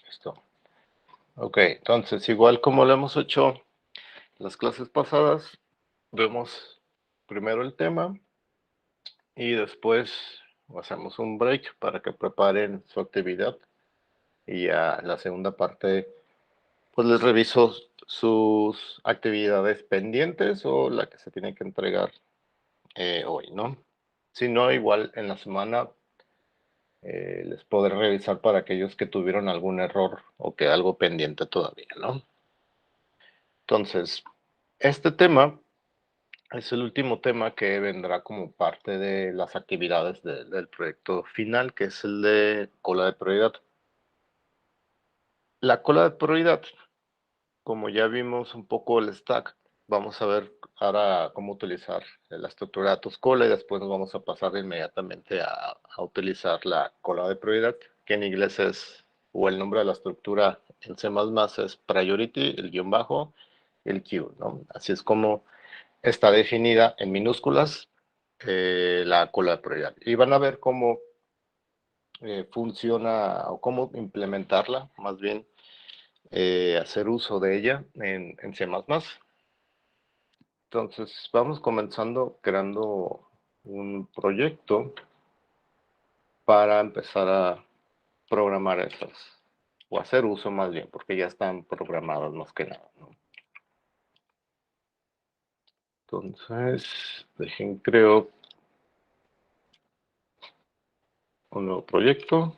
Listo. Ok, entonces, igual como lo hemos hecho las clases pasadas, vemos primero el tema y después hacemos un break para que preparen su actividad. Y ya la segunda parte, pues les reviso sus actividades pendientes o la que se tiene que entregar hoy, ¿no? Si no, igual en la semana les podré revisar para aquellos que tuvieron algún error o que algo pendiente todavía, ¿no? Entonces, este tema es el último tema que vendrá como parte de las actividades del proyecto final, que es el de cola de prioridad. La cola de prioridad, como ya vimos un poco el stack, vamos a ver ahora cómo utilizar la estructura de datos cola y después nos vamos a pasar inmediatamente a utilizar la cola de prioridad, que en inglés es, o el nombre de la estructura en C++ es priority, el guión bajo, el queue, ¿no? Así es como está definida en minúsculas la cola de prioridad. Y van a ver cómo funciona o cómo implementarla, más bien hacer uso de ella en C++. Entonces, vamos comenzando creando un proyecto para empezar a programar estas, o hacer uso más bien, porque ya están programadas más que nada, ¿no? Entonces, creo un nuevo proyecto.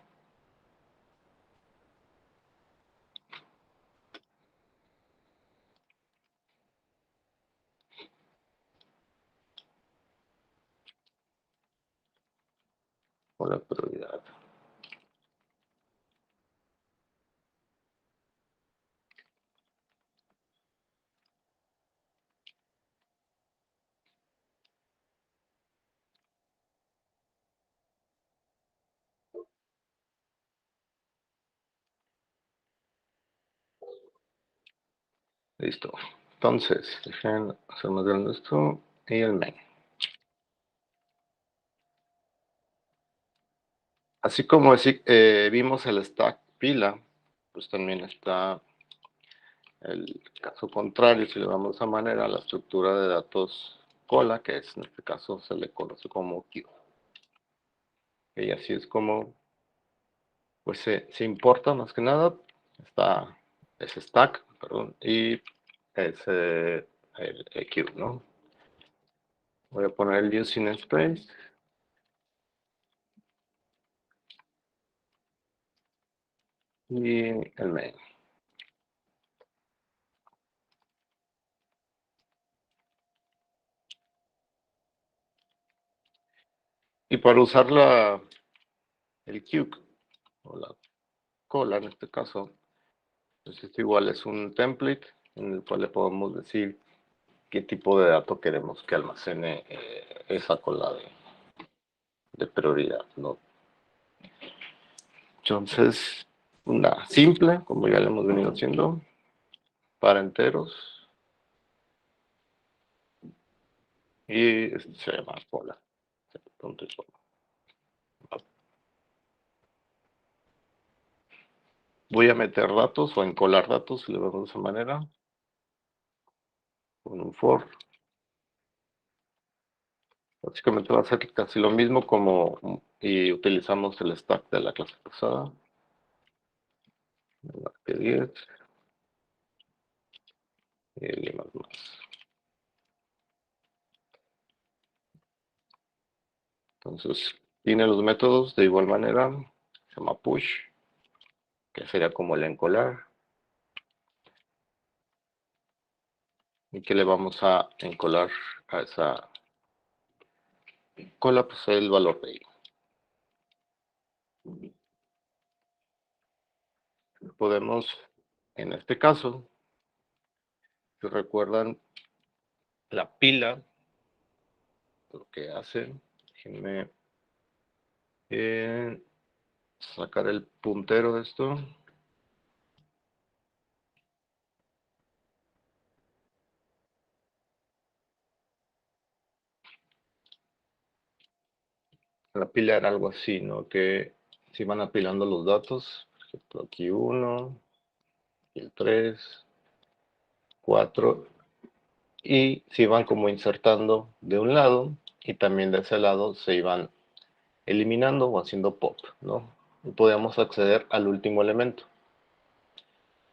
Con la prioridad. Listo. Entonces, dejen hacer más grande esto y el main. Así como vimos el stack pila, pues también está el caso contrario, si le damos de esa manera, la estructura de datos cola, que es, en este caso se le conoce como queue. Y así es como pues se importa más que nada, está ese stack, perdón, y ese el queue, ¿no? Voy a poner el using space. Y el main. Y para usar el queue, o la cola en este caso, pues esto igual es un template en el cual le podemos decir qué tipo de dato queremos que almacene esa cola de prioridad, ¿no? Entonces, una simple, como ya le hemos venido haciendo, para enteros. Y esto se llama cola. Punto y cola. Voy a meter datos o encolar datos, si lo vemos de esa manera, con un for. Básicamente va a ser casi lo mismo como y utilizamos el stack de la clase pasada. Que 10 y más. Entonces, tiene los métodos de igual manera. Se llama push, que sería como el encolar. ¿Y que le vamos a encolar a esa cola? Pues el valor de I. Podemos, en este caso, si recuerdan la pila, lo que hace, déjenme sacar el puntero de esto. La pila era algo así, ¿no? Que se iban apilando los datos. Por ejemplo, aquí 1, y el 3, 4, y se iban como insertando de un lado y también de ese lado se iban eliminando o haciendo pop, ¿no? Y podíamos acceder al último elemento.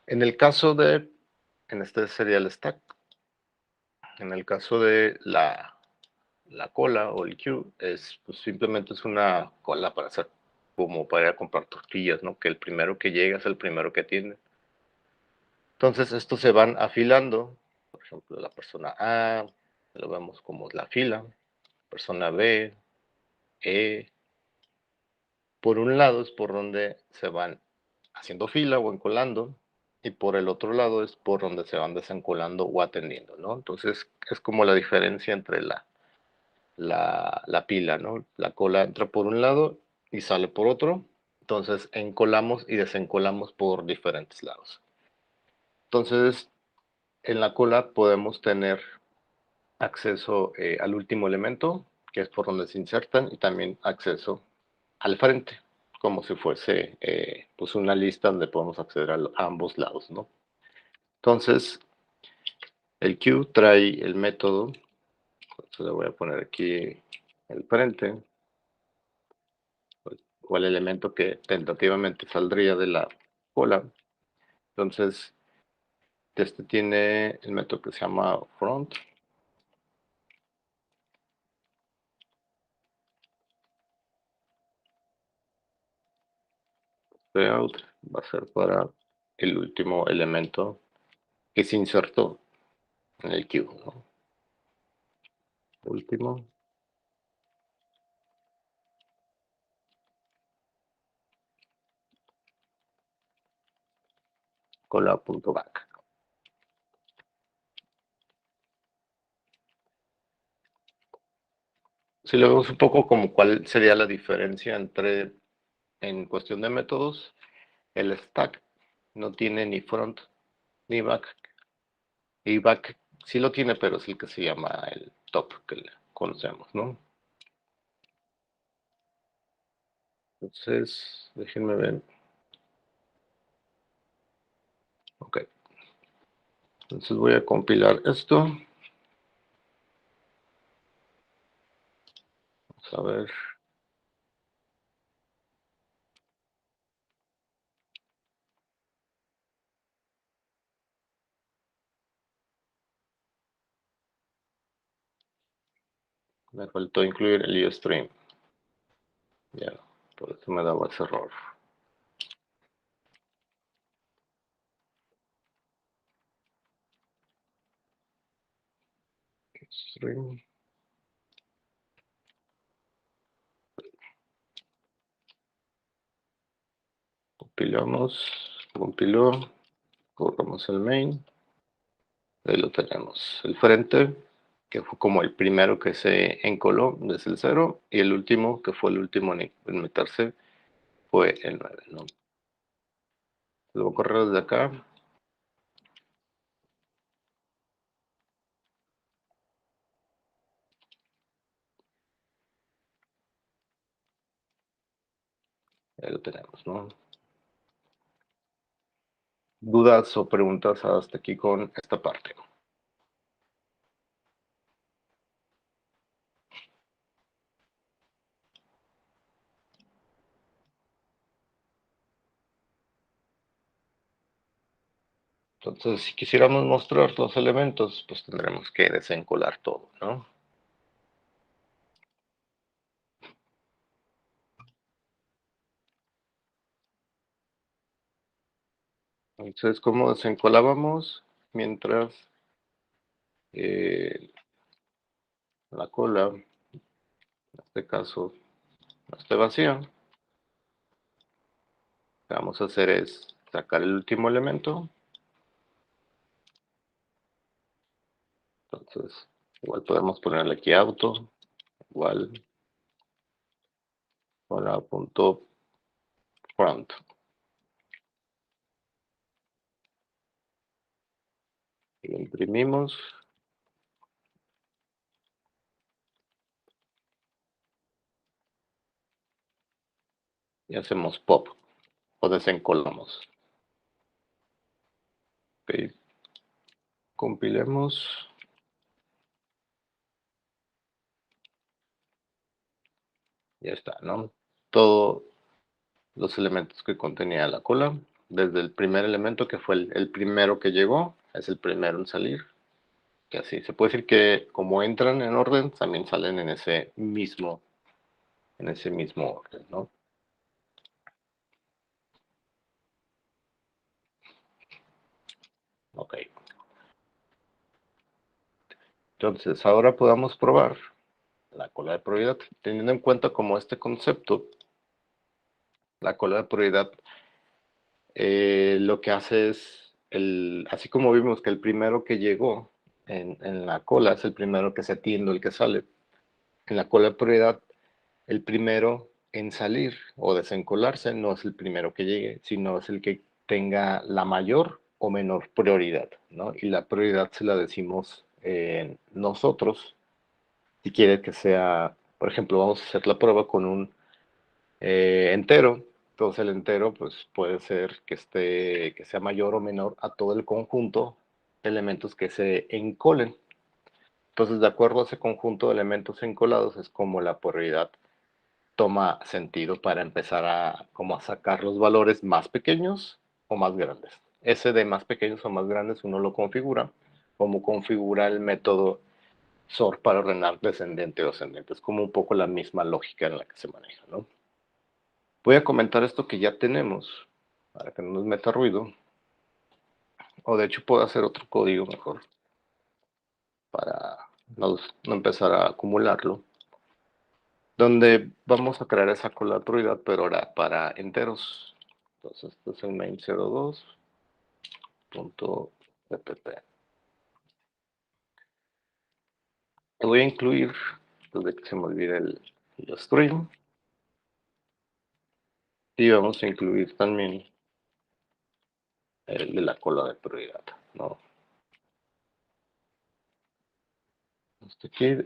En el caso de, en este sería el stack, en el caso de la cola o el queue, pues simplemente es una cola para hacer, como para ir a comprar tortillas, ¿no? Que el primero que llega es el primero que atiende. Entonces estos se van afilando, por ejemplo, la persona A, lo vemos como la fila, persona B, E. Por un lado es por donde se van haciendo fila o encolando, y por el otro lado es por donde se van desencolando o atendiendo, ¿no? Entonces es como la diferencia entre la pila, ¿no? La cola entra por un lado y sale por otro, entonces encolamos y desencolamos por diferentes lados. Entonces, en la cola podemos tener acceso al último elemento, que es por donde se insertan, y también acceso al frente, como si fuese pues una lista donde podemos acceder a ambos lados, ¿no? Entonces, el queue trae el método, entonces le voy a poner aquí el frente, o el elemento que tentativamente saldría de la cola. Entonces, este tiene el método que se llama front. Layout va a ser para el último elemento que se insertó en el queue, ¿no? Último. Cola.back. Si lo vemos un poco como cuál sería la diferencia entre, en cuestión de métodos, el stack no tiene ni front ni back, y back sí lo tiene, pero es el que se llama el top que le conocemos, ¿no? Entonces, déjenme ver. Ok. Entonces voy a compilar esto. Vamos a ver. Me faltó incluir el iostream. Ya, por eso me daba ese error. Stream. Compilamos. Compiló. Corramos el main. Ahí lo tenemos. El frente, que fue como el primero que se encoló desde el 0, y el último, que fue el último en meterse, fue el 9, ¿no? Lo voy a correr desde acá. Ahí lo tenemos, ¿no? ¿Dudas o preguntas hasta aquí con esta parte? Entonces, si quisiéramos mostrar los elementos, pues tendremos que desencolar todo, ¿no? Entonces, ¿cómo desencolábamos? Mientras la cola, en este caso, no esté vacía, lo que vamos a hacer es sacar el último elemento. Entonces, igual podemos ponerle aquí auto, igual, hola, punto front. Y lo imprimimos. Y hacemos pop. o desencolamos. Ok, compilemos. Ya está, ¿no? Todos los elementos que contenía la cola, desde el primer elemento que fue el primero que llegó, es el primero en salir. Que así se puede decir que como entran en orden, también salen en ese mismo orden, ¿no? Ok. Entonces, ahora podamos probar la cola de prioridad, teniendo en cuenta como este concepto, la cola de prioridad lo que hace es, así como vimos que el primero que llegó en la cola es el primero que se atiende, el que sale, en la cola de prioridad, el primero en salir o desencolarse no es el primero que llegue, sino es el que tenga la mayor o menor prioridad, ¿no? Y la prioridad se la decimos nosotros, si quiere que sea, por ejemplo, vamos a hacer la prueba con un entero. Entonces el entero pues puede ser que sea mayor o menor a todo el conjunto de elementos que se encolen. Entonces, de acuerdo a ese conjunto de elementos encolados es como la prioridad toma sentido para empezar como a sacar los valores más pequeños o más grandes. Ese de más pequeños o más grandes uno lo configura como configura el método SOR para ordenar descendente o ascendente. Es como un poco la misma lógica en la que se maneja, ¿no? Voy a comentar esto que ya tenemos para que no nos meta ruido. O de hecho puedo hacer otro código mejor para no empezar a acumularlo. Donde vamos a crear esa cola de prioridad, pero ahora para enteros. Entonces, esto es el main02.ppp. Le voy a incluir, desde que se me olvide el string, y vamos a incluir también el de la cola de prioridad, ¿no? Este aquí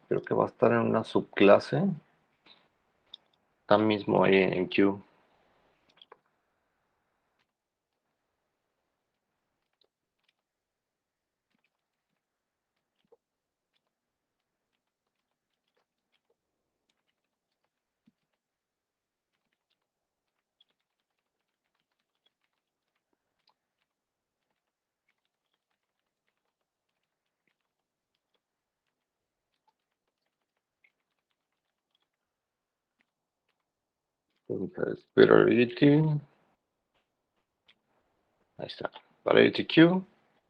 creo que va a estar en una subclase, está mismo ahí en Q. Entonces, priority, ahí está, priority queue,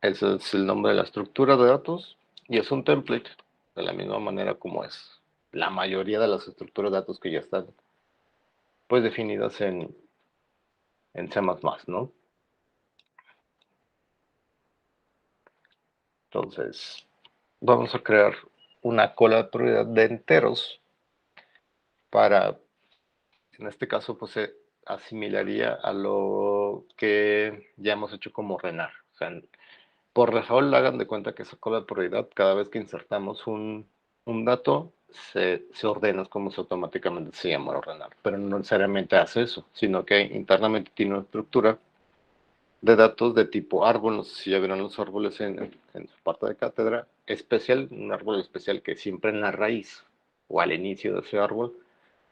ese es el nombre de la estructura de datos y es un template, de la misma manera como es la mayoría de las estructuras de datos que ya están pues definidas en C++, ¿no? Entonces, vamos a crear una cola de prioridad de enteros para, en este caso, pues se asimilaría a lo que ya hemos hecho como RENAR. O sea, por default, hagan de cuenta que esa cola de prioridad, cada vez que insertamos un dato, se ordena, es como si automáticamente se llama ordenar. Pero no necesariamente hace eso, sino que internamente tiene una estructura de datos de tipo árbol. No sé si ya vieron los árboles en su parte de cátedra. Especial, un árbol especial que siempre en la raíz o al inicio de ese árbol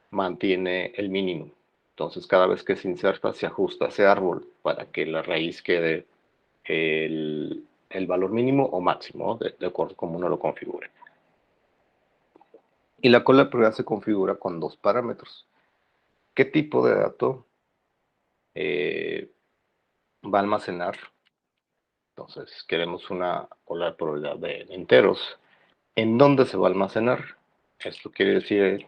mantiene el mínimo. Entonces, cada vez que se inserta, se ajusta ese árbol para que la raíz quede el valor mínimo o máximo, de acuerdo a cómo uno lo configure. Y la cola de prioridad se configura con dos parámetros. ¿Qué tipo de dato va a almacenar? Entonces, queremos una cola de prioridad de enteros. ¿En dónde se va a almacenar? Esto quiere decir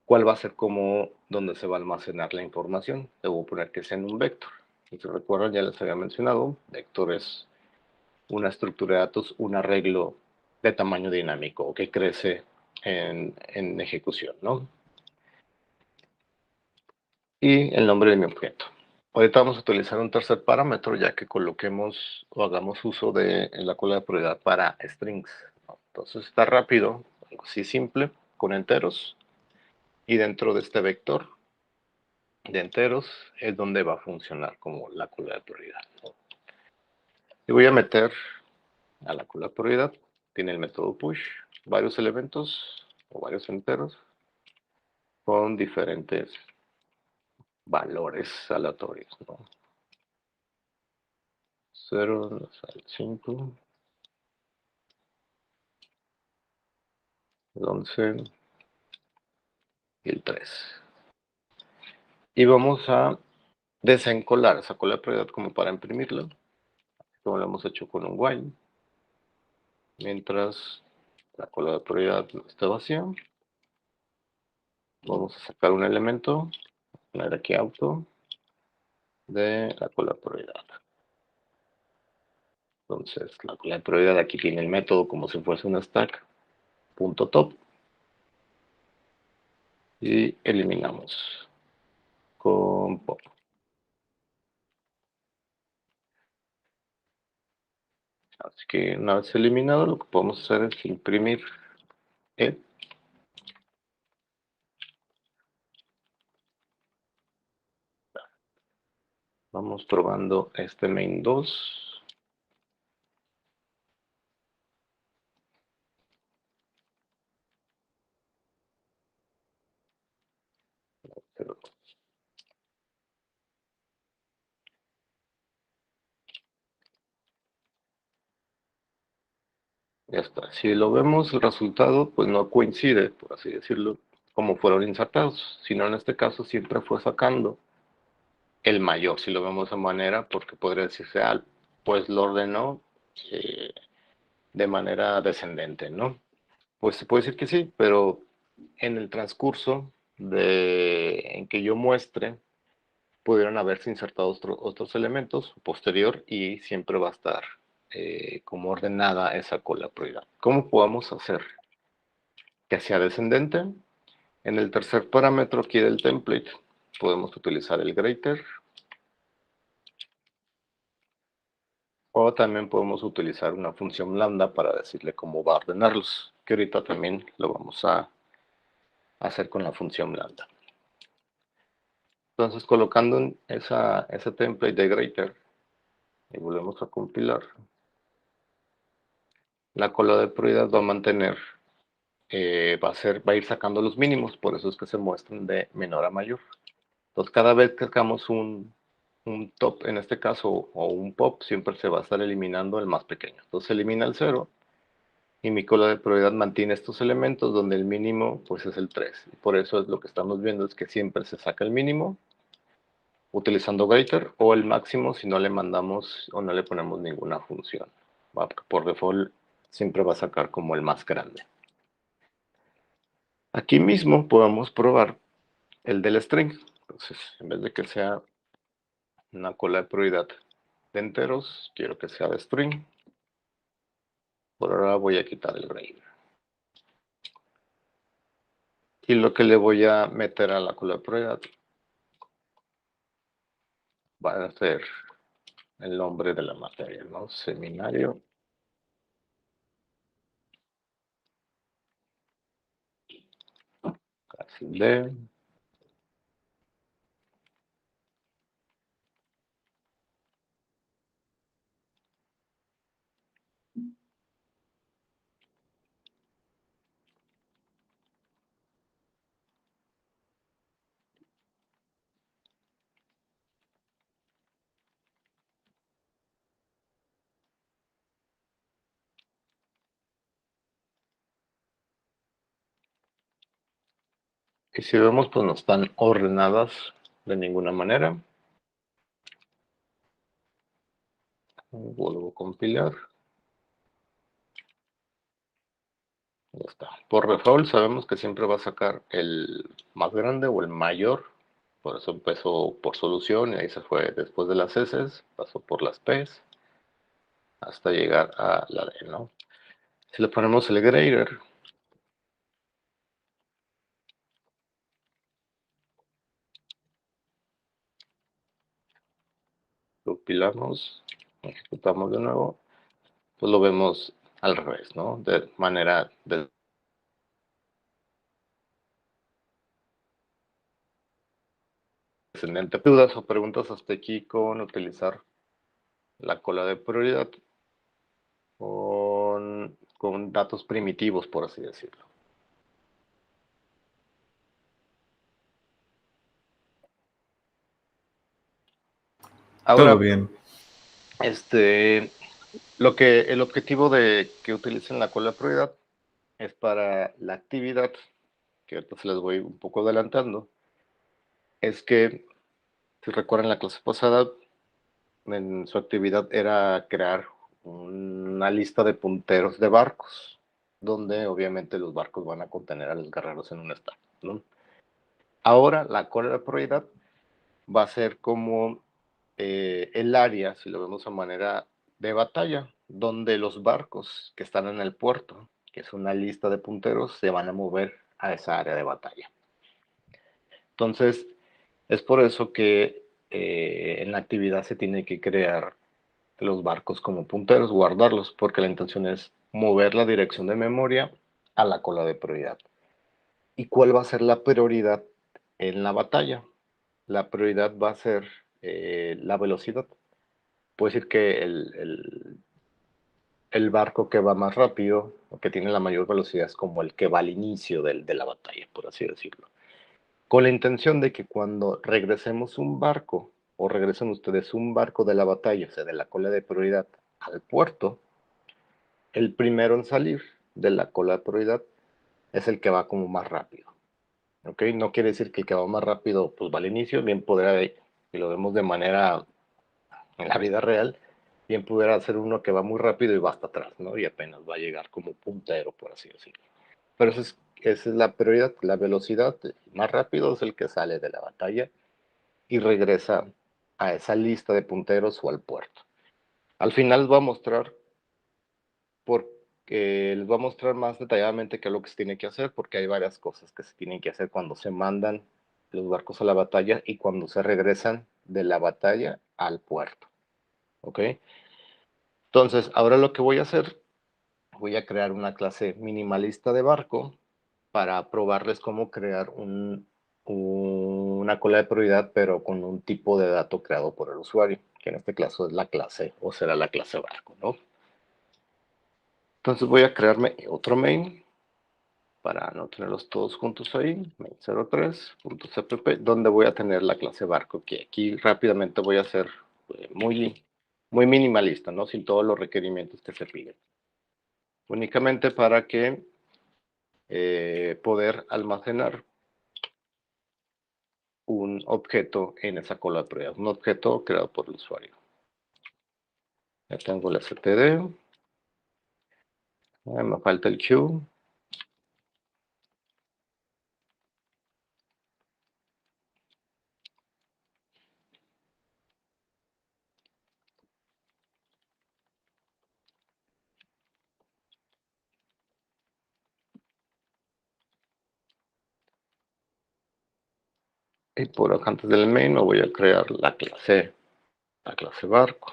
cuál va a ser como dónde se va a almacenar la información. Debo poner que sea en un vector. Y si recuerdan, ya les había mencionado, vector es una estructura de datos, un arreglo de tamaño dinámico que crece en ejecución, ¿no? Y el nombre de mi objeto. Ahorita vamos a utilizar un tercer parámetro ya que coloquemos o hagamos uso de la cola de prioridad para strings, ¿no? Entonces está rápido, algo así simple, con enteros. Y dentro de este vector de enteros es donde va a funcionar como la cola de prioridad, ¿no? Y voy a meter a la cola de prioridad, tiene el método push, varios elementos o varios enteros con diferentes valores aleatorios, ¿no? 0, 5, el 11 y el 3. Y vamos a desencolar esa cola de prioridad como para imprimirla, como lo hemos hecho con un while. Mientras la cola de prioridad está vacía, vamos a sacar un elemento, poner aquí auto de la cola de prioridad. Entonces, la cola de prioridad aquí tiene el método como si fuese un stack, punto top, y eliminamos con pop. Así que una vez eliminado, lo que podemos hacer es imprimir el. Vamos probando este main 2. Ya está. Si lo vemos, el resultado pues no coincide, por así decirlo, como fueron insertados, sino en este caso siempre fue sacando el mayor, si lo vemos de manera, porque podría decirse, pues lo ordenó eh, de manera descendente, ¿no? Pues se puede decir que sí, pero en el transcurso en que yo muestre, pudieron haberse insertado otros elementos posterior y siempre va a estar como ordenada esa cola prioridad. ¿Cómo podemos hacer que sea descendente? En el tercer parámetro aquí del template podemos utilizar el greater o también podemos utilizar una función lambda para decirle cómo va a ordenarlos, que ahorita también lo vamos a hacer con la función lambda. Entonces colocando ese template de greater y volvemos a compilar, la cola de prioridad va a mantener, va a ir sacando los mínimos, por eso es que se muestran de menor a mayor. Entonces cada vez que sacamos un top en este caso o un pop, siempre se va a estar eliminando el más pequeño. Entonces se elimina el 0 y mi cola de prioridad mantiene estos elementos donde el mínimo pues es el 3. Y por eso es lo que estamos viendo, es que siempre se saca el mínimo utilizando greater o el máximo si no le mandamos o no le ponemos ninguna función. Por default siempre va a sacar como el más grande. Aquí mismo podemos probar el del string. Entonces, en vez de que sea una cola de prioridad de enteros, quiero que sea de string. Por ahora voy a quitar el greater. Y lo que le voy a meter a la cola de prioridad va a ser el nombre de la materia, ¿no? Seminario. Casi D. Y si vemos, pues no están ordenadas de ninguna manera. Vuelvo a compilar. Ya está. Por default sabemos que siempre va a sacar el más grande o el mayor. Por eso empezó por solución y ahí se fue después de las S, pasó por las P's hasta llegar a la D, ¿no? Si le ponemos el greater, lo compilamos, ejecutamos de nuevo, pues lo vemos al revés, ¿no? De manera excelente. ¿Dudas o preguntas hasta aquí con utilizar la cola de prioridad con datos primitivos, por así decirlo? Todo Ahora, bien. el objetivo de que utilicen la cola de prioridad es para la actividad, que ahorita se les voy un poco adelantando, es que, si recuerdan la clase pasada, en su actividad era crear una lista de punteros de barcos, donde obviamente los barcos van a contener a los guerreros en un estado, ¿no? Ahora la cola de prioridad va a ser como el área, si lo vemos a manera de batalla, donde los barcos que están en el puerto, que es una lista de punteros, se van a mover a esa área de batalla. Entonces, es por eso que en la actividad se tiene que crear los barcos como punteros, guardarlos, porque la intención es mover la dirección de memoria a la cola de prioridad. ¿Y cuál va a ser la prioridad en la batalla? La prioridad va a ser la velocidad. Puede decir que el barco que va más rápido o que tiene la mayor velocidad es como el que va al inicio de la batalla, por así decirlo. Con la intención de que cuando regresemos un barco o regresen ustedes un barco de la batalla, o sea, de la cola de prioridad al puerto, el primero en salir de la cola de prioridad es el que va como más rápido. ¿Ok? No quiere decir que el que va más rápido pues va al inicio, bien podrá, si lo vemos de manera en la vida real, bien pudiera ser uno que va muy rápido y va hasta atrás, ¿no? Y apenas va a llegar como puntero, por así decirlo. Pero esa es la prioridad, la velocidad. Más rápido es el que sale de la batalla y regresa a esa lista de punteros o al puerto. Al final va a mostrar les va a mostrar más detalladamente qué es lo que se tiene que hacer, porque hay varias cosas que se tienen que hacer cuando se mandan los barcos a la batalla y cuando se regresan de la batalla al puerto. ¿Ok? Entonces, ahora lo que voy a hacer, voy a crear una clase minimalista de barco para probarles cómo crear una cola de prioridad, pero con un tipo de dato creado por el usuario, que en este caso es la clase, o será la clase barco, ¿no? Entonces voy a crearme otro main para no tenerlos todos juntos ahí, main03.cpp, donde voy a tener la clase barco, que aquí rápidamente voy a hacer muy, muy minimalista, ¿no? Sin todos los requerimientos que se piden. Únicamente para que poder almacenar un objeto en esa cola de prioridad, un objeto creado por el usuario. Ya tengo el std, me falta el queue. Y por acá antes del main me voy a crear la clase barco.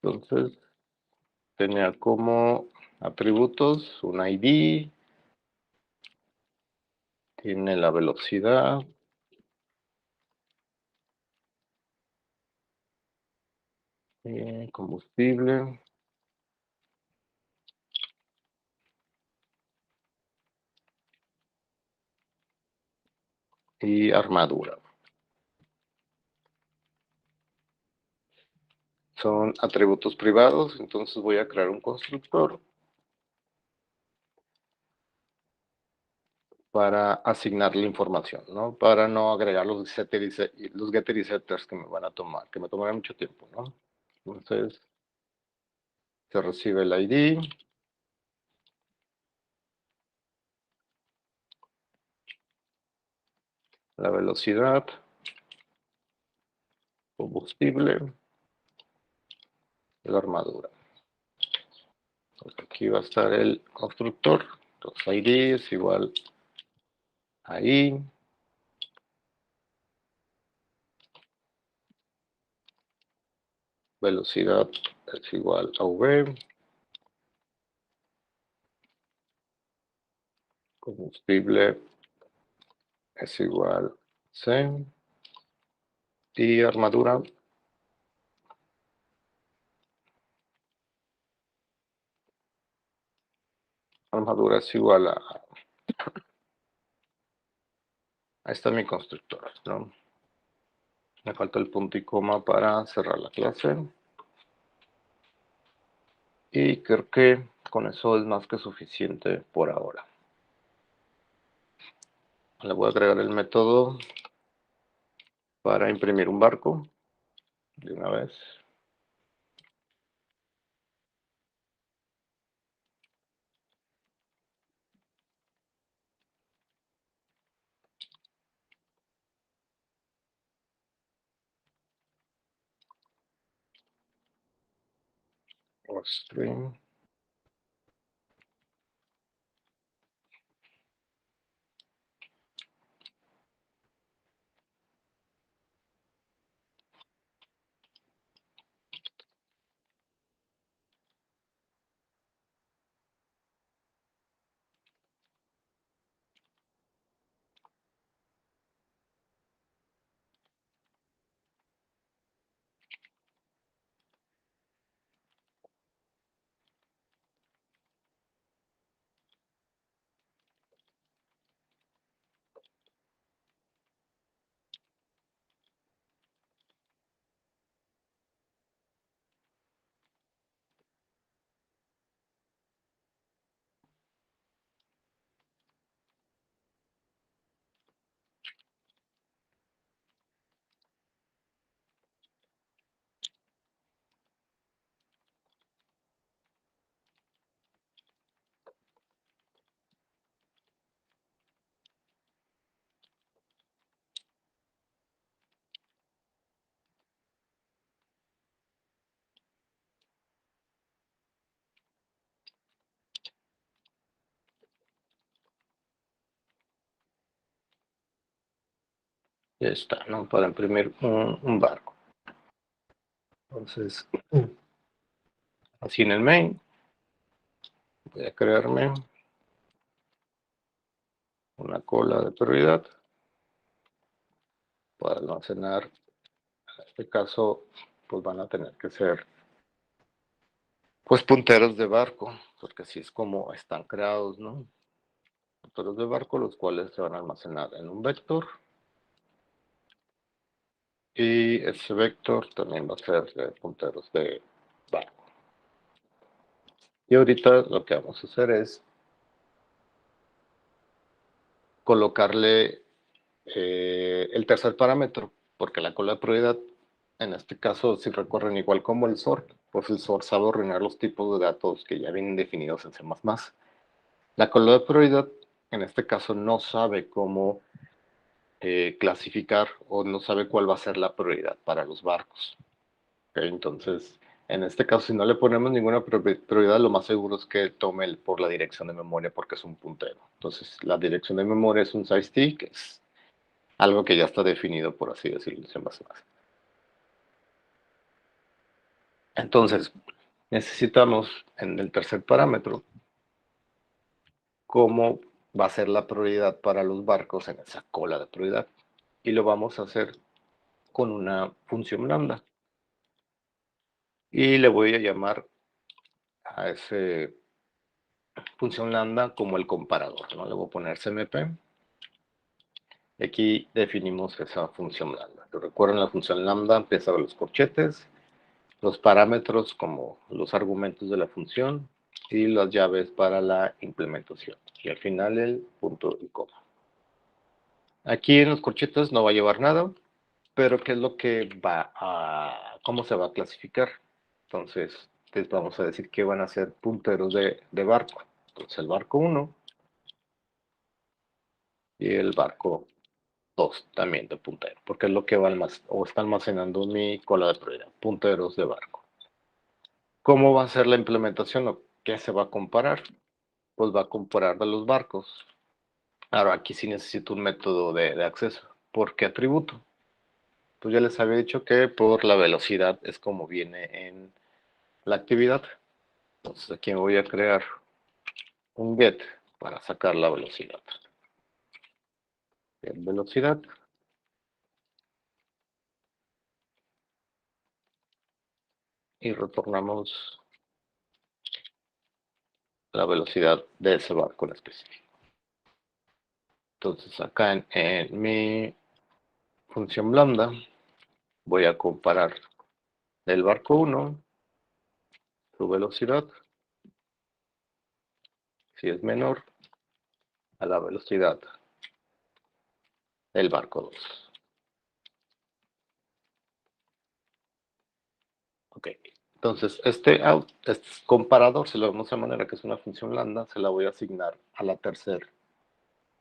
Entonces tenía como atributos un ID, tiene la velocidad, combustible y armadura. Son atributos privados, entonces voy a crear un constructor para asignarle información, ¿no? Para no agregar los getter y setters que me van a tomar, que me tomará mucho tiempo, ¿no? Entonces, se recibe el ID, la velocidad, combustible y la armadura. Entonces, aquí va a estar el constructor, los ID es igual ahí. velocidad es igual a v, combustible es igual a c, y armadura es igual a... Ahí está mi constructor, ¿no? Me falta el punto y coma para cerrar la clase. Y creo que con eso es más que suficiente por ahora. Le voy a agregar el método para imprimir un barco de una vez. Stream. Ya está, ¿no? Para imprimir un barco. Entonces, así en el main, voy a crearme una cola de prioridad para almacenar. En este caso, pues van a tener que ser pues punteros de barco, porque así es como están creados, ¿no? Punteros de barco, los cuales se van a almacenar en un vector. Y ese vector también va a ser de punteros de barco. Y ahorita lo que vamos a hacer es colocarle el tercer parámetro, porque la cola de prioridad, en este caso, si recorren igual como el sort, pues el sort sabe ordenar los tipos de datos que ya vienen definidos en C++. La cola de prioridad, en este caso, no sabe cómo clasificar o no sabe cuál va a ser la prioridad para los barcos. ¿Okay? Entonces, en este caso, si no le ponemos ninguna prioridad, lo más seguro es que tome por la dirección de memoria porque es un puntero. Entonces, la dirección de memoria es un size que es algo que ya está definido, por así decirlo, en C++. Entonces, necesitamos en el tercer parámetro cómo va a ser la prioridad para los barcos en esa cola de prioridad. Y lo vamos a hacer con una función lambda. Y le voy a llamar a esa función lambda como el comparador, ¿no? Le voy a poner CMP. Y aquí definimos esa función lambda. Recuerden, la función lambda empieza con los corchetes, los parámetros como los argumentos de la función y las llaves para la implementación. Y al final el punto y coma. Aquí en los corchetes no va a llevar nada, pero ¿qué es lo que va a... cómo se va a clasificar? Entonces, les vamos a decir que van a ser punteros de barco. Entonces, el barco 1 y el barco 2 también de puntero, porque es lo que va o está almacenando mi cola de prioridad, punteros de barco. ¿Cómo va a ser la implementación o qué se va a comparar? Pues va a comparar de los barcos. Ahora, aquí sí necesito un método de acceso. ¿Por qué atributo? pues ya les había dicho que por la velocidad es como viene en la actividad. Entonces aquí voy a crear un get para sacar la velocidad. Get velocidad. Y retornamos la velocidad de ese barco en específico. Entonces acá en mi función lambda voy a comparar del barco 1 su velocidad, si es menor a la velocidad del barco 2. Ok, entonces este comparador, si lo vemos de manera que es una función lambda, se la voy a asignar a la tercer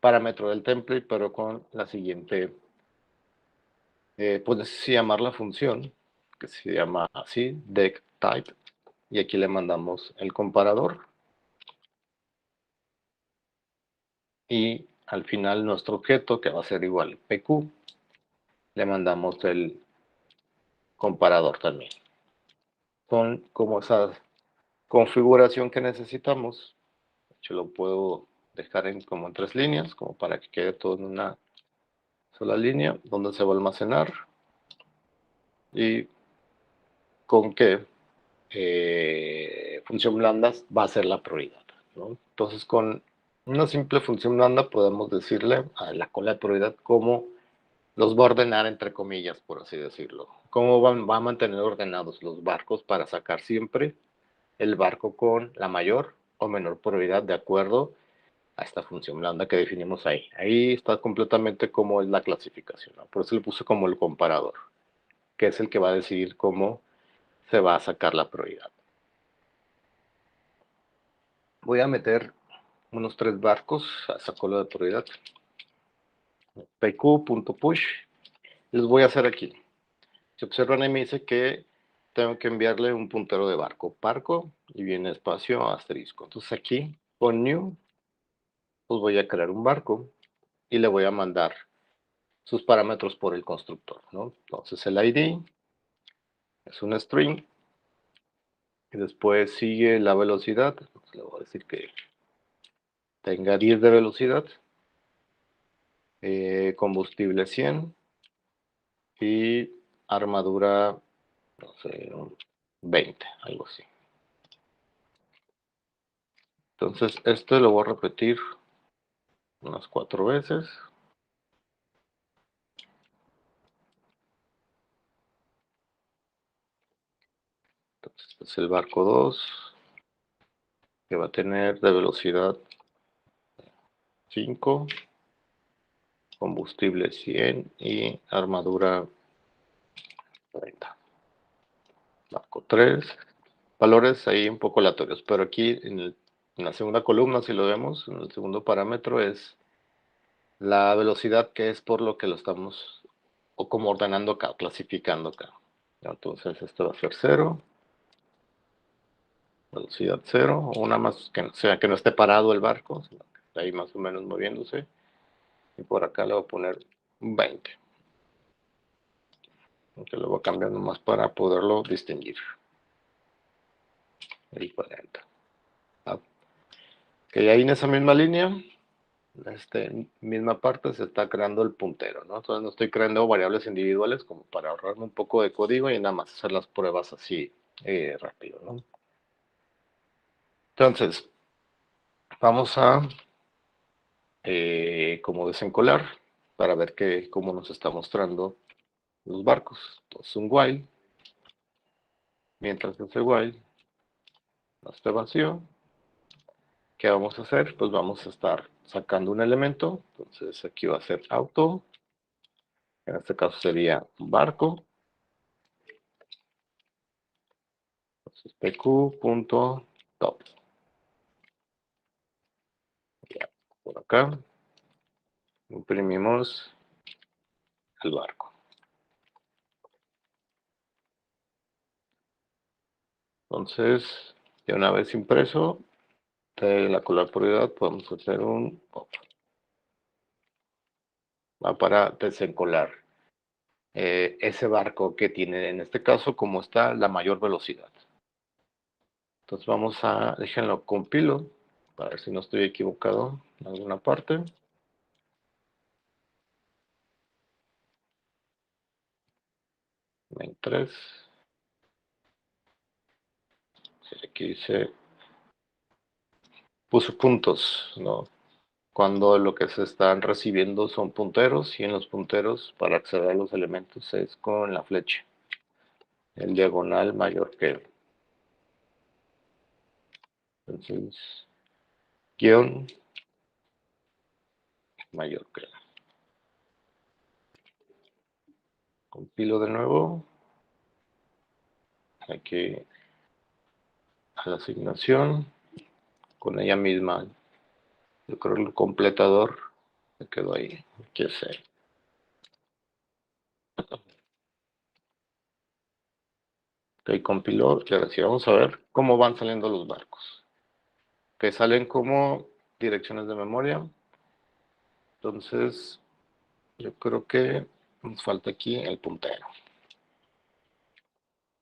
parámetro del template, pero con la siguiente, pues necesito llamar la función, que se llama así, decType, y aquí le mandamos el comparador, y al final nuestro objeto, que va a ser igual PQ, le mandamos el comparador también. Con como esa configuración que necesitamos, yo lo puedo dejar como en 3 líneas, como para que quede todo en una sola línea, donde se va a almacenar y con qué función blanda va a ser la prioridad, ¿no? Entonces, con una simple función blanda podemos decirle a la cola de prioridad cómo los va a ordenar, entre comillas, por así decirlo. Cómo va a mantener ordenados los barcos para sacar siempre el barco con la mayor o menor prioridad de acuerdo a esta función lambda que definimos ahí. Ahí está completamente cómo es la clasificación, ¿no? Por eso le puse como el comparador, que es el que va a decidir cómo se va a sacar la prioridad. Voy a meter unos 3 barcos a esa cola de prioridad. pq.push. Les voy a hacer aquí. Si observan ahí me dice que tengo que enviarle un puntero de barco y viene espacio asterisco. Entonces aquí con new pues voy a crear un barco y le voy a mandar sus parámetros por el constructor, ¿no? Entonces el ID es un string y después sigue la velocidad. Entonces, le voy a decir que tenga 10 de velocidad, combustible 100 y armadura, no sé, 20, algo así. Entonces este lo voy a repetir unas 4 veces. Entonces este es el barco 2, que va a tener de velocidad 5, combustible 100 y armadura 30. Barco 3, valores ahí un poco aleatorios, pero aquí en la segunda columna, si lo vemos, en el segundo parámetro es la velocidad, que es por lo que lo estamos o como ordenando acá, clasificando acá. Entonces esto va a ser 0, velocidad 0, o una más que no, sea, que no esté parado el barco, sino que está ahí más o menos moviéndose. Y por acá le voy a poner 20. Aunque lo voy cambiando más para poderlo distinguir. El 40. Que ahí en esa misma línea, misma parte se está creando el puntero, ¿no? Entonces no estoy creando variables individuales como para ahorrarme un poco de código y nada más hacer las pruebas así rápido, ¿no? Entonces, vamos a como desencolar para ver cómo nos está mostrando los barcos. Entonces un while, mientras ese while no esté vacío, ¿qué vamos a hacer? Pues vamos a estar sacando un elemento. Entonces aquí va a ser auto, en este caso sería barco. Entonces pq.top. Por acá imprimimos el barco. Entonces, ya una vez impreso, de la color prioridad podemos hacer un pop. Va para desencolar ese barco que tiene, en este caso, como está, la mayor velocidad. Entonces vamos a, déjenlo compilo, para ver si no estoy equivocado en alguna parte. Main 3. Aquí dice, puse puntos, ¿no? Cuando lo que se están recibiendo son punteros, y en los punteros, para acceder a los elementos, es con la flecha. El diagonal mayor que. Entonces, guión mayor que. Compilo de nuevo. Aquí a la asignación. Con ella misma. Yo creo que el completador se quedó ahí. ¿Qué sé? Ok, compiló. Y ahora sí, vamos a ver cómo van saliendo los barcos. Que salen como direcciones de memoria. Entonces, yo creo que nos falta aquí el puntero.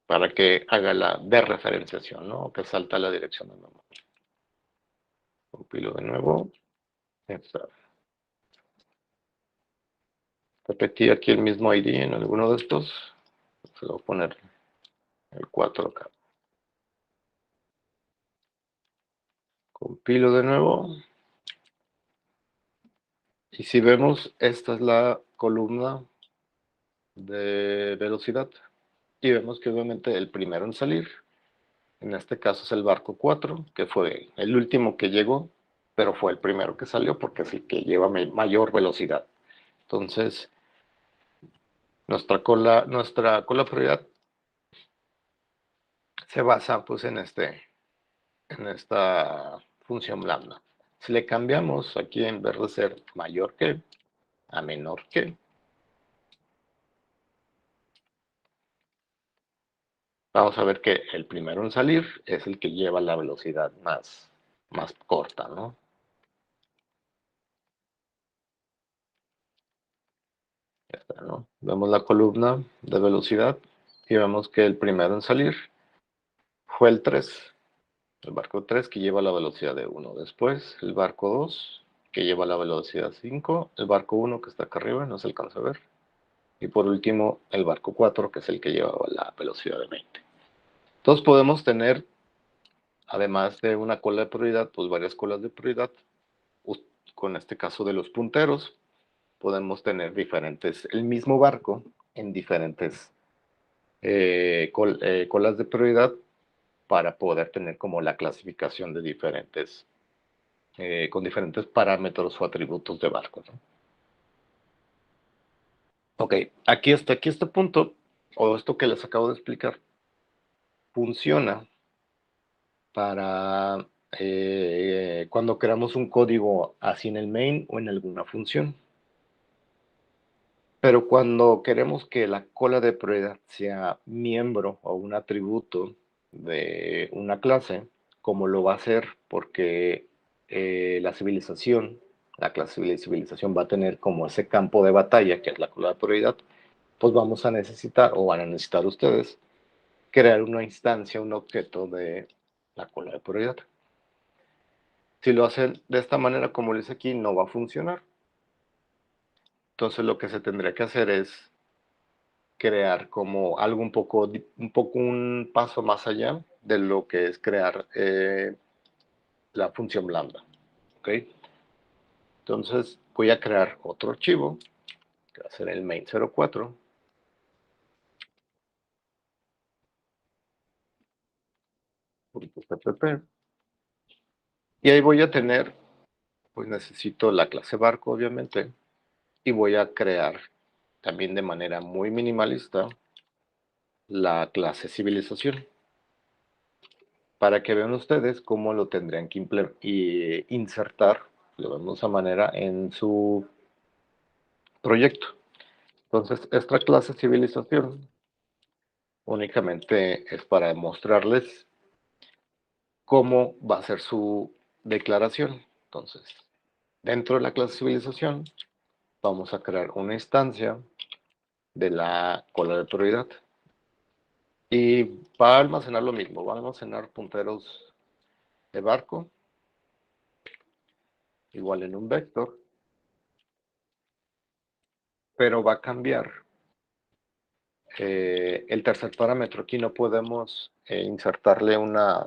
Para que haga la dereferenciación, ¿no? Que salta la dirección de memoria. Compilo de nuevo. Repetí aquí el mismo ID en alguno de estos. Se lo voy a poner el 4 acá. Compilo de nuevo. Y si vemos, esta es la columna de velocidad. Y vemos que obviamente el primero en salir, en este caso es el barco 4, que fue el último que llegó, pero fue el primero que salió porque es el que lleva mayor velocidad. Entonces, nuestra cola prioridad se basa pues en esta función lambda. Si le cambiamos aquí, en vez de ser mayor que a menor que, vamos a ver que el primero en salir es el que lleva la velocidad más corta, ¿no? Ya está, ¿no? Vemos la columna de velocidad y vemos que el primero en salir fue el 3, el barco 3 que lleva la velocidad de 1. Después el barco 2 que lleva la velocidad 5, el barco 1 que está acá arriba, no se alcanza a ver, y por último el barco 4 que es el que lleva la velocidad de 20. Entonces podemos tener, además de una cola de prioridad, pues varias colas de prioridad. Con este caso de los punteros, podemos tener el mismo barco en diferentes colas de prioridad para poder tener como la clasificación de con diferentes parámetros o atributos de barco, ¿no? Ok, hasta aquí este punto, o esto que les acabo de explicar, funciona para cuando creamos un código así en el main o en alguna función. Pero cuando queremos que la cola de prioridad sea miembro o un atributo de una clase, como lo va a hacer porque la clase de civilización va a tener como ese campo de batalla, que es la cola de prioridad, pues vamos a necesitar, o van a necesitar ustedes, crear una instancia, un objeto de la cola de prioridad. Si lo hacen de esta manera, como les aquí, no va a funcionar. Entonces lo que se tendría que hacer es crear como algo un paso más allá de lo que es crear la función lambda. ¿Ok? Entonces voy a crear otro archivo, que va a ser el main04. .cpp. Y ahí voy a tener, pues necesito la clase barco, obviamente, y voy a crear también de manera muy minimalista la clase civilización, para que vean ustedes cómo lo tendrían que insertar, lo vemos de esa manera, en su proyecto. Entonces, esta clase civilización únicamente es para mostrarles cómo va a ser su declaración. Entonces, dentro de la clase civilización, vamos a crear una instancia de la cola de prioridad. Y va a almacenar lo mismo, va a almacenar punteros de barco, igual en un vector, pero va a cambiar el tercer parámetro. Aquí no podemos insertarle una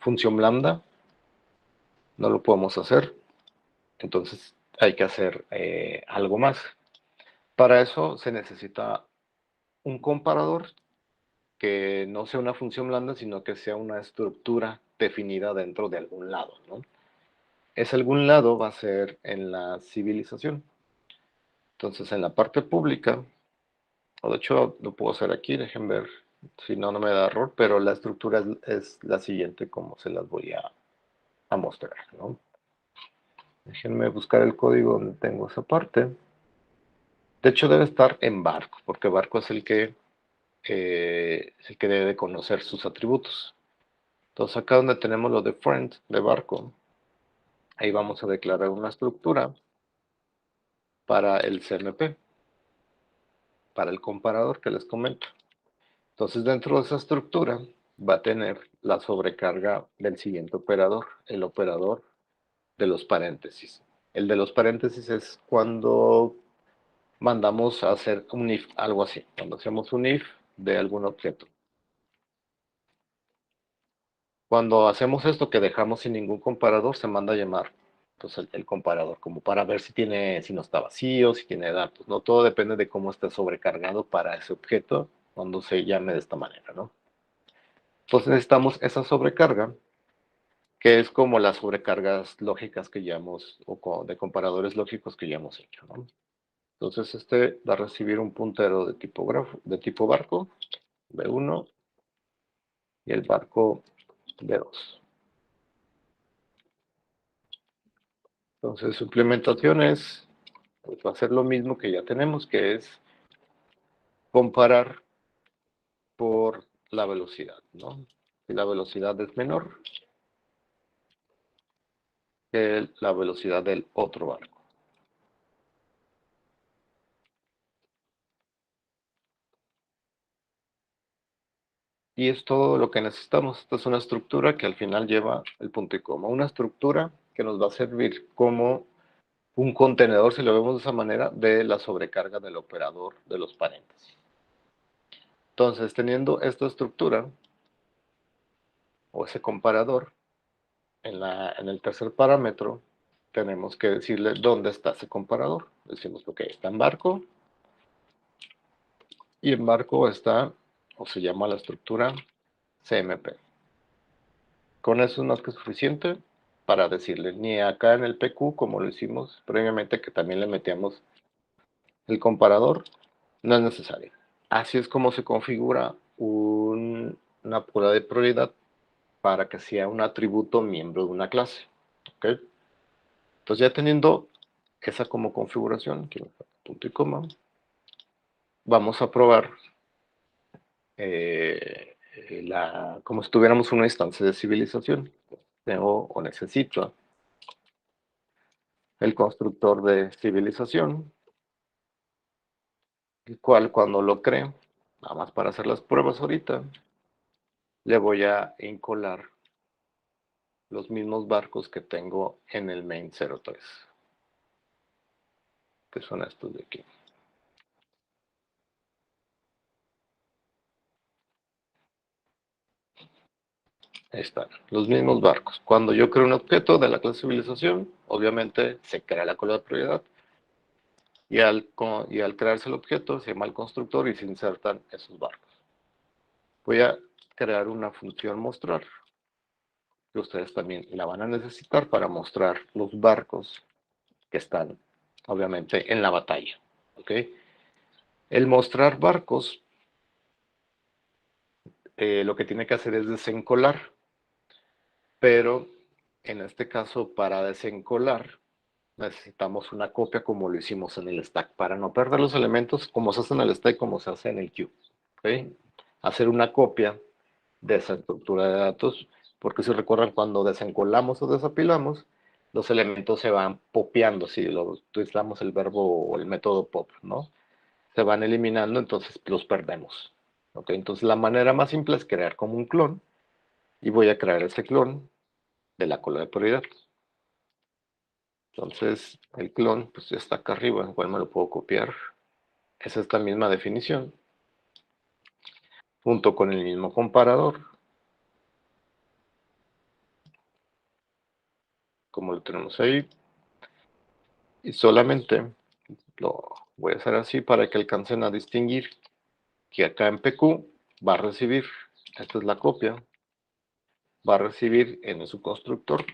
función lambda, no lo podemos hacer, entonces hay que hacer algo más. Para eso se necesita un comparador que no sea una función lambda, sino que sea una estructura definida dentro de algún lado, ¿no? Ese algún lado va a ser en la civilización. Entonces, en la parte pública, o de hecho lo puedo hacer aquí, dejen ver si no, no me da error, pero la estructura es la siguiente, como se las voy a mostrar, ¿no? Déjenme buscar el código donde tengo esa parte. De hecho, debe estar en barco, porque barco es el que debe conocer sus atributos. Entonces, acá donde tenemos lo de friend, de barco, ahí vamos a declarar una estructura para el CMP, para el comparador que les comento. Entonces, dentro de esa estructura va a tener la sobrecarga del siguiente operador, el operador de los paréntesis. El de los paréntesis es cuando mandamos a hacer un if, algo así, cuando hacemos un if de algún objeto. Cuando hacemos esto que dejamos sin ningún comparador, se manda a llamar pues, el comparador, como para ver si no está vacío, si tiene datos. No todo depende de cómo esté sobrecargado para ese objeto cuando se llame de esta manera, ¿no? Entonces necesitamos esa sobrecarga, que es como las sobrecargas lógicas que ya hemos, o de comparadores lógicos que ya hemos hecho, ¿no? Entonces este va a recibir un puntero de tipo barco, B1, y el barco B2. Entonces su implementación es, pues va a ser lo mismo que ya tenemos, que es comparar por la velocidad, ¿no? Si la velocidad es menor que la velocidad del otro barco. Y es todo lo que necesitamos. Esta es una estructura que al final lleva el punto y coma. Una estructura que nos va a servir como un contenedor, si lo vemos de esa manera, de la sobrecarga del operador de los paréntesis. Entonces, teniendo esta estructura, o ese comparador, en el tercer parámetro, tenemos que decirle dónde está ese comparador. Decimos, ok, está en barco, y en barco está, o se llama la estructura CMP. Con eso es más que suficiente para decirle, ni acá en el PQ, como lo hicimos previamente, que también le metíamos el comparador, no es necesario. Así es como se configura una prueba de prioridad para que sea un atributo miembro de una clase. ¿Okay? Entonces ya teniendo esa como configuración, punto y coma, vamos a probar como si tuviéramos una instancia de civilización. Tengo o necesito el constructor de civilización, el cual cuando lo cree, nada más para hacer las pruebas ahorita, le voy a encolar los mismos barcos que tengo en el main 03, que son estos de aquí. Ahí están, los mismos barcos. Cuando yo creo un objeto de la clase civilización, obviamente se crea la cola de prioridad, y al crearse el objeto se llama el constructor y se insertan esos barcos. Voy a crear una función mostrar, que ustedes también la van a necesitar para mostrar los barcos que están, obviamente, en la batalla. ¿Ok? El mostrar barcos, lo que tiene que hacer es desencolar, pero en este caso, para desencolar, necesitamos una copia como lo hicimos en el stack, para no perder los elementos como se hace en el stack, como se hace en el queue. ¿Okay? Hacer una copia de esa estructura de datos, porque si recuerdan, cuando desencolamos o desapilamos, los elementos se van popeando, si lo utilizamos el verbo o el método pop, ¿no? Se van eliminando, entonces los perdemos. ¿Ok? Entonces la manera más simple es crear como un clon y voy a crear ese clon de la cola de prioridad. Entonces el clon pues ya está acá arriba, igual me lo puedo copiar. Es esta misma definición, junto con el mismo comparador, como lo tenemos ahí. Y solamente lo voy a hacer así para que alcancen a distinguir que acá en PQ va a recibir, esta es la copia, va a recibir en su constructor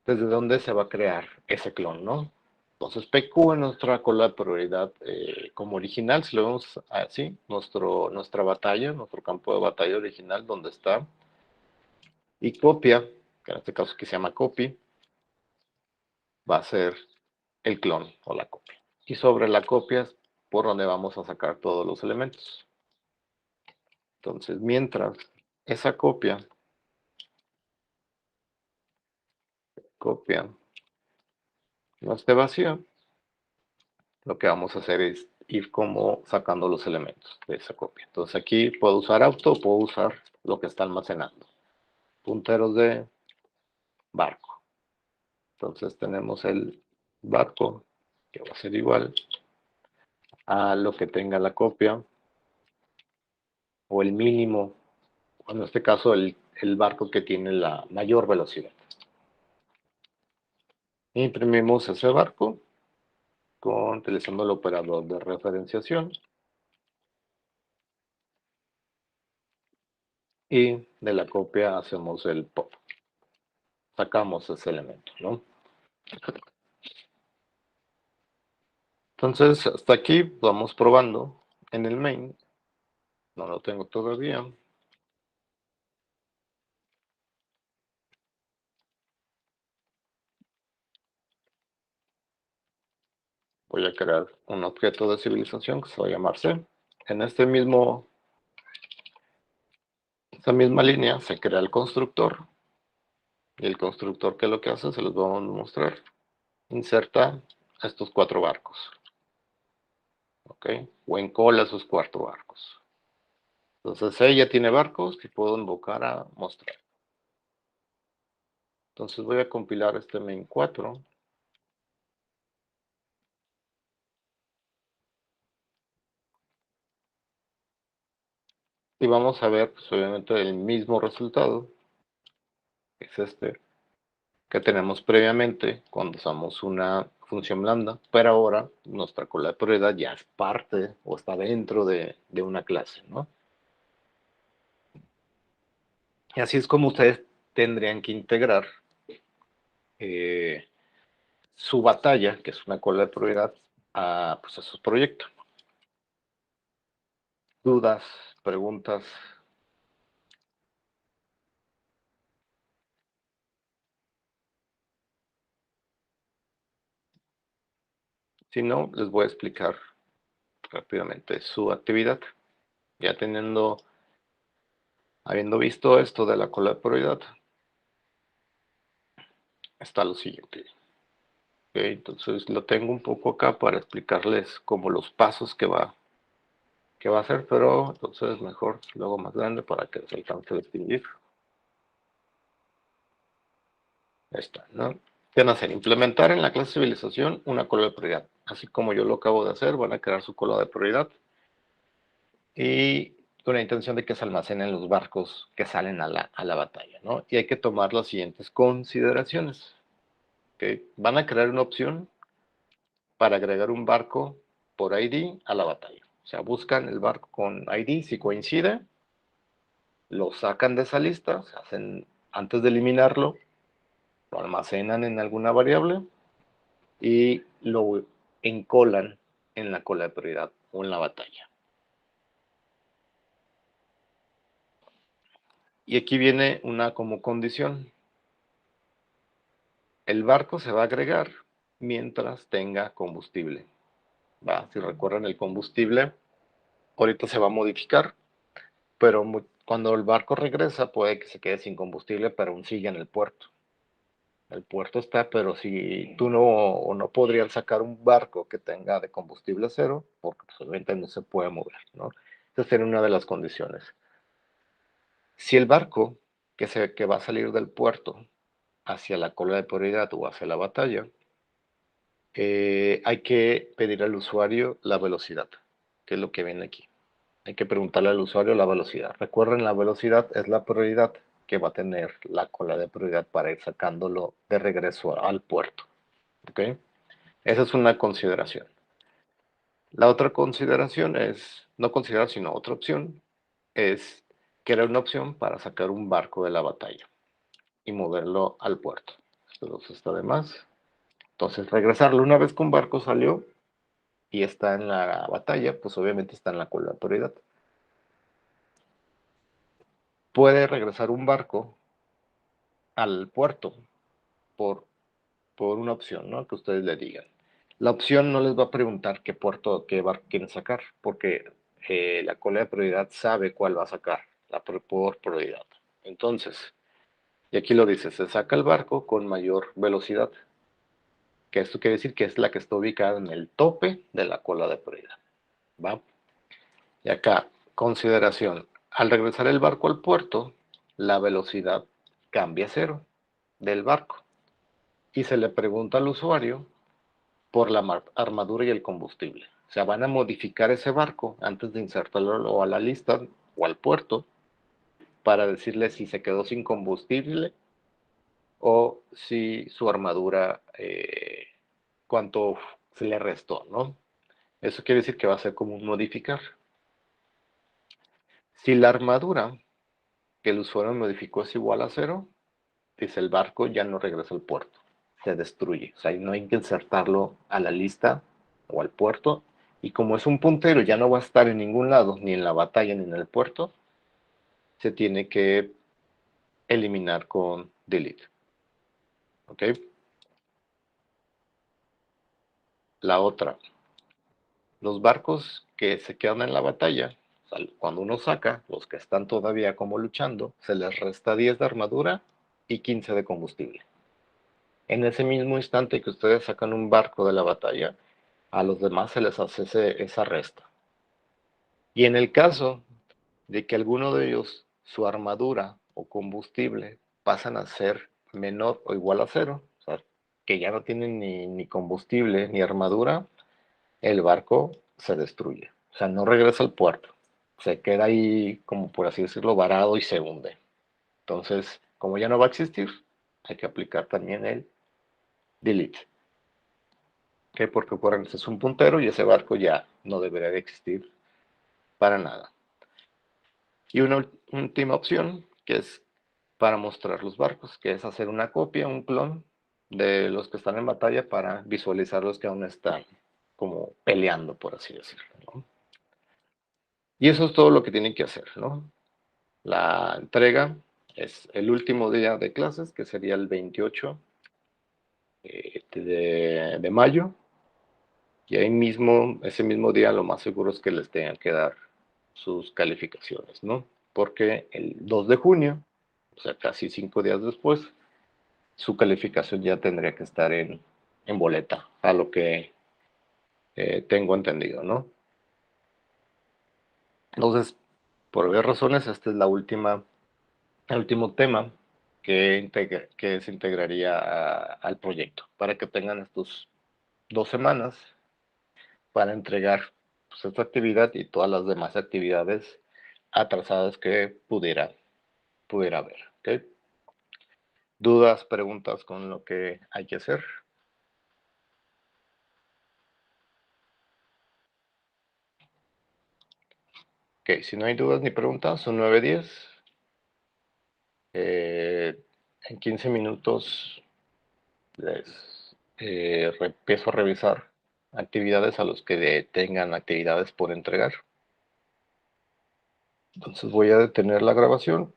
desde donde se va a crear ese clon, ¿no? Entonces PQ es nuestra cola de prioridad como original, si lo vemos así, nuestra batalla, nuestro campo de batalla original donde está, y copia, que en este caso aquí se llama copy, va a ser el clon o la copia. Y sobre la copia es por donde vamos a sacar todos los elementos. Entonces, mientras esa copia no esté vacía, lo que vamos a hacer es ir como sacando los elementos de esa copia. Entonces aquí puedo usar auto, puedo usar lo que está almacenando. Punteros de barco. Entonces tenemos el barco, que va a ser igual a lo que tenga la copia, o el mínimo, en este caso el barco que tiene la mayor velocidad. Imprimimos ese barco utilizando el operador de referenciación y de la copia hacemos el pop. Sacamos ese elemento, ¿no? Entonces, hasta aquí vamos probando en el main. No lo tengo todavía. Voy a crear un objeto de civilización que se va a llamar C. En esta misma línea se crea el constructor. Y el constructor, ¿qué es lo que hace? Se los vamos a mostrar. Inserta estos 4 barcos. ¿Ok? O encola esos 4 barcos. Entonces C ya tiene barcos y puedo invocar a mostrar. Entonces voy a compilar este main 4. Y vamos a ver, pues, obviamente, el mismo resultado, que es este, que tenemos previamente cuando usamos una función lambda, pero ahora nuestra cola de prioridad ya es parte o está dentro de una clase, ¿no? Y así es como ustedes tendrían que integrar eh, su batalla, que es una cola de prioridad, pues, a sus proyectos. ¿Dudas, preguntas? Si no, les voy a explicar rápidamente su actividad. Ya habiendo visto esto de la cola de prioridad, está lo siguiente. Okay, entonces lo tengo un poco acá para explicarles como los pasos que va a hacer, pero entonces mejor luego más grande para que se alcance a distinguir. Ahí está, ¿no? ¿Qué van a hacer? Implementar en la clase civilización una cola de prioridad. Así como yo lo acabo de hacer, van a crear su cola de prioridad y con la intención de que se almacenen los barcos que salen a la batalla, ¿no? Y hay que tomar las siguientes consideraciones. ¿Okay? Van a crear una opción para agregar un barco por ID a la batalla. O sea, buscan el barco con ID, si coincide, lo sacan de esa lista, antes de eliminarlo, lo almacenan en alguna variable y lo encolan en la cola de prioridad o en la batalla. Y aquí viene una como condición. El barco se va a agregar mientras tenga combustible. ¿Va? Si recuerdan el combustible, ahorita se va a modificar, pero cuando el barco regresa puede que se quede sin combustible, pero aún sigue en el puerto. El puerto está, pero si tú no podrías sacar un barco que tenga de combustible cero, porque pues, obviamente no se puede mover, ¿no? Esa sería una de las condiciones. Si el barco que va a salir del puerto hacia la cola de prioridad o hacia la batalla, hay que pedir al usuario la velocidad, que es lo que viene aquí. Hay que preguntarle al usuario la velocidad. Recuerden, la velocidad es la prioridad que va a tener la cola de prioridad para ir sacándolo de regreso al puerto. ¿Ok? Esa es una consideración. La otra consideración es, no considerar, sino otra opción, es que era una opción para sacar un barco de la batalla y moverlo al puerto. Esto está de más. Entonces, regresarlo una vez que un barco salió y está en la batalla, pues obviamente está en la cola de prioridad. Puede regresar un barco al puerto por, por una opción, ¿no? Que ustedes le digan. La opción no les va a preguntar qué puerto, qué barco quieren sacar, porque la cola de prioridad sabe cuál va a sacar, por prioridad. Entonces, y aquí lo dice, se saca el barco con mayor velocidad, que esto quiere decir que es la que está ubicada en el tope de la cola de prioridad. ¿Va? Y acá, consideración, al regresar el barco al puerto, la velocidad cambia a cero del barco y se le pregunta al usuario por la armadura y el combustible. O sea, van a modificar ese barco antes de insertarlo a la lista o al puerto para decirle si se quedó sin combustible o si su armadura, cuánto se le restó, ¿no? Eso quiere decir que va a ser como un modificar. Si la armadura que el usuario modificó es igual a cero, dice el barco ya no regresa al puerto, se destruye. O sea, no hay que insertarlo a la lista o al puerto. Y como es un puntero, ya no va a estar en ningún lado, ni en la batalla ni en el puerto, se tiene que eliminar con delete. ¿Ok? La otra, los barcos que se quedan en la batalla, o sea, cuando uno saca, los que están todavía como luchando, se les resta 10 de armadura y 15 de combustible. En ese mismo instante que ustedes sacan un barco de la batalla, a los demás se les hace esa resta. Y en el caso de que alguno de ellos, su armadura o combustible, pasan a ser menor o igual a cero, o sea, que ya no tienen ni combustible ni armadura, el barco se destruye. O sea, no regresa al puerto. Se queda ahí, como por así decirlo, varado y se hunde. Entonces, como ya no va a existir, hay que aplicar también el delete. ¿Okay? Porque por ejemplo, es un puntero y ese barco ya no debería de existir para nada. Y una última opción, que es para mostrar los barcos, que es hacer una copia, un clon de los que están en batalla para visualizar los que aún están como peleando, por así decirlo, ¿no? Y eso es todo lo que tienen que hacer, ¿no? La entrega es el último día de clases, que sería el 28 de mayo. Y ahí mismo, ese mismo día, lo más seguro es que les tengan que dar sus calificaciones, ¿no? Porque el 2 de junio, o sea, casi 5 días después, su calificación ya tendría que estar en boleta, a lo que tengo entendido, ¿no? Entonces, por varias razones, esta es el último tema que se integraría al proyecto, para que tengan estos 2 semanas para entregar pues, esta actividad y todas las demás actividades atrasadas que pudiera haber. ¿Okay? ¿Dudas, preguntas con lo que hay que hacer? Ok, si no hay dudas ni preguntas, son 9:10. En 15 minutos les empiezo a revisar actividades a los que tengan actividades por entregar. Entonces voy a detener la grabación